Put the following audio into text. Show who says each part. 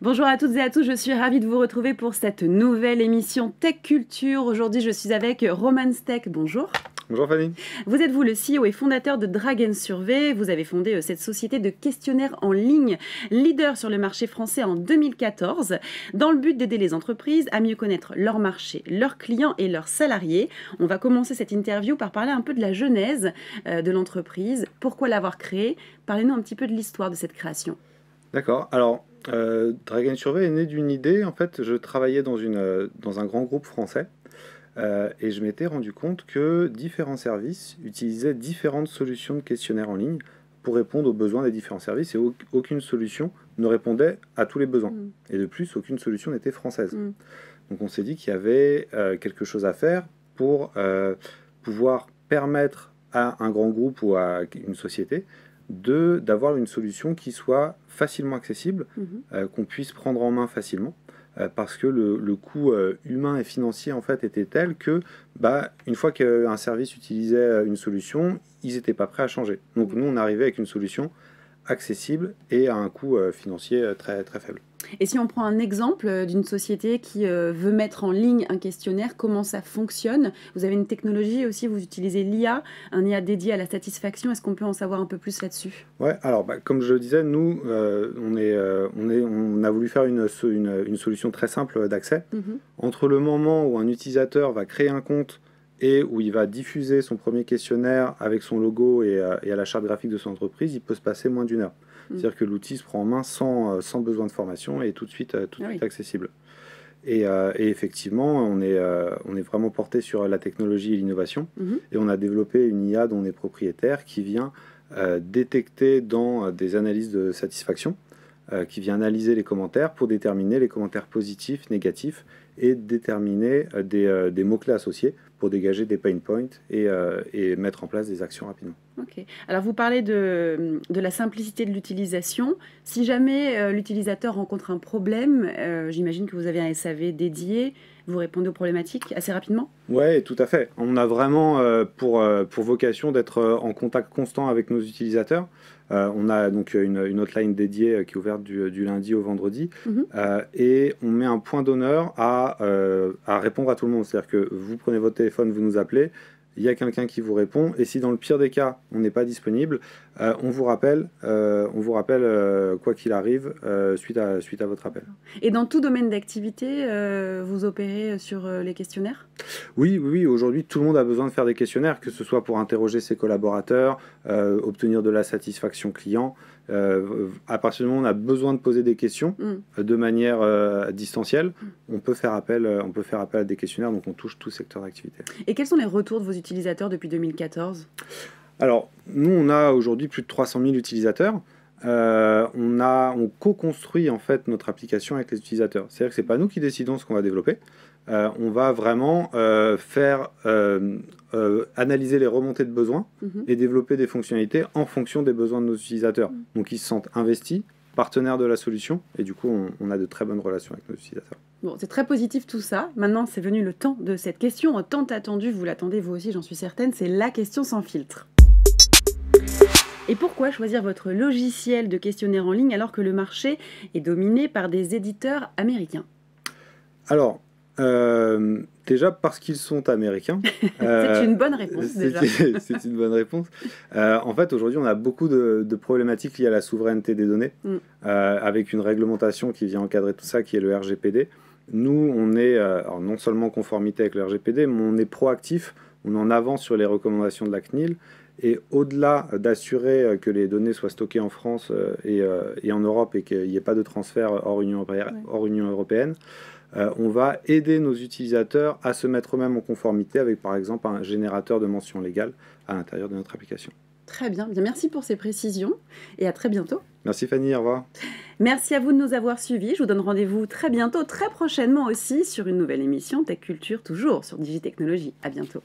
Speaker 1: Bonjour à toutes et à tous, je suis ravie de vous retrouver pour cette nouvelle émission Tech Culture. Aujourd'hui, je suis avec Romans Tech. Bonjour.
Speaker 2: Bonjour Fanny.
Speaker 1: Vous êtes vous le CEO et fondateur de Dragon Survey. Vous avez fondé cette société de questionnaires en ligne, leader sur le marché français en 2014, dans le but d'aider les entreprises à mieux connaître leur marché, leurs clients et leurs salariés. On va commencer cette interview par parler un peu de la genèse de l'entreprise. Pourquoi l'avoir créée? Parlez-nous un petit peu de l'histoire de cette création.
Speaker 2: D'accord. Alors, Dragon Survey est né d'une idée. En fait, je travaillais dans un grand groupe français et je m'étais rendu compte que différents services utilisaient différentes solutions de questionnaires en ligne pour répondre aux besoins des différents services et aucune solution ne répondait à tous les besoins. Et de plus, aucune solution n'était française. Donc on s'est dit qu'il y avait quelque chose à faire pour pouvoir permettre à un grand groupe ou à une société d'avoir une solution qui soit facilement accessible, qu'on puisse prendre en main facilement, parce que le coût humain et financier en fait était tel que une fois qu'un service utilisait une solution, ils n'étaient pas prêts à changer. Donc nous, on arrivait avec une solution accessible et à un coût financier très, très faible.
Speaker 1: Et si on prend un exemple d'une société qui veut mettre en ligne un questionnaire, comment ça fonctionne? Vous avez une technologie aussi, vous utilisez l'IA, un IA dédié à la satisfaction. Est-ce qu'on peut en savoir un peu plus là-dessus?
Speaker 2: Ouais, alors comme je le disais, nous, on a voulu faire une solution très simple d'accès. Entre le moment où un utilisateur va créer un compte et où il va diffuser son premier questionnaire avec son logo et à la charte graphique de son entreprise, il peut se passer moins d'une heure. C'est-à-dire que l'outil se prend en main sans besoin de formation et est tout de suite accessible. Et effectivement, on est vraiment porté sur la technologie et l'innovation. Et on a développé une IA dont on est propriétaire qui vient détecter dans des analyses de satisfaction, qui vient analyser les commentaires pour déterminer les commentaires positifs, négatifs et déterminer des mots-clés associés pour dégager des pain points et mettre en place des actions rapidement.
Speaker 1: Ok. Alors vous parlez de la simplicité de l'utilisation. Si jamais l'utilisateur rencontre un problème, j'imagine que vous avez un SAV dédié, vous répondez aux problématiques assez rapidement?
Speaker 2: Oui, tout à fait. On a vraiment pour vocation d'être en contact constant avec nos utilisateurs. On a donc une hotline dédiée qui est ouverte du lundi au vendredi et on met un point d'honneur à répondre à tout le monde. C'est-à-dire que vous prenez votre téléphone, vous nous appelez, il y a quelqu'un qui vous répond et si dans le pire des cas, on n'est pas disponible, on vous rappelle quoi qu'il arrive suite à votre appel.
Speaker 1: Et dans tout domaine d'activité, vous opérez sur les questionnaires?
Speaker 2: Oui, aujourd'hui, tout le monde a besoin de faire des questionnaires, que ce soit pour interroger ses collaborateurs, obtenir de la satisfaction client. À partir du moment où on a besoin de poser des questions de manière distancielle, on peut faire appel à des questionnaires, donc on touche tout secteur d'activité.
Speaker 1: Et quels sont les retours de vos utilisateurs depuis 2014?
Speaker 2: Alors, nous, on a aujourd'hui plus de 300 000 utilisateurs. On co-construit en fait notre application avec les utilisateurs. C'est-à-dire que ce n'est pas nous qui décidons ce qu'on va développer. On va vraiment analyser les remontées de besoins et développer des fonctionnalités en fonction des besoins de nos utilisateurs. Donc ils se sentent investis, partenaires de la solution, et du coup on a de très bonnes relations avec nos utilisateurs.
Speaker 1: Bon, c'est très positif tout ça. Maintenant, c'est venu le temps de cette question tant attendue. Vous l'attendez vous aussi, j'en suis certaine. C'est la question sans filtre. Et pourquoi choisir votre logiciel de questionnaire en ligne alors que le marché est dominé par des éditeurs américains?
Speaker 2: Alors, déjà parce qu'ils sont américains.
Speaker 1: C'est une bonne réponse déjà.
Speaker 2: C'est une bonne réponse. En fait, aujourd'hui, on a beaucoup de problématiques liées à la souveraineté des données, avec une réglementation qui vient encadrer tout ça, qui est le RGPD. Nous, on est alors non seulement en conformité avec le RGPD, mais on est proactif, on est en avance sur les recommandations de la CNIL. Et au-delà d'assurer que les données soient stockées en France et en Europe et qu'il n'y ait pas de transfert hors Union européenne, on va aider nos utilisateurs à se mettre eux-mêmes en conformité avec, par exemple, un générateur de mentions légales à l'intérieur de notre application.
Speaker 1: Très bien. Bien, merci pour ces précisions et à très bientôt.
Speaker 2: Merci Fanny, au revoir.
Speaker 1: Merci à vous de nous avoir suivis. Je vous donne rendez-vous très bientôt, très prochainement aussi, sur une nouvelle émission Tech Culture, toujours sur Digitechnologie. À bientôt.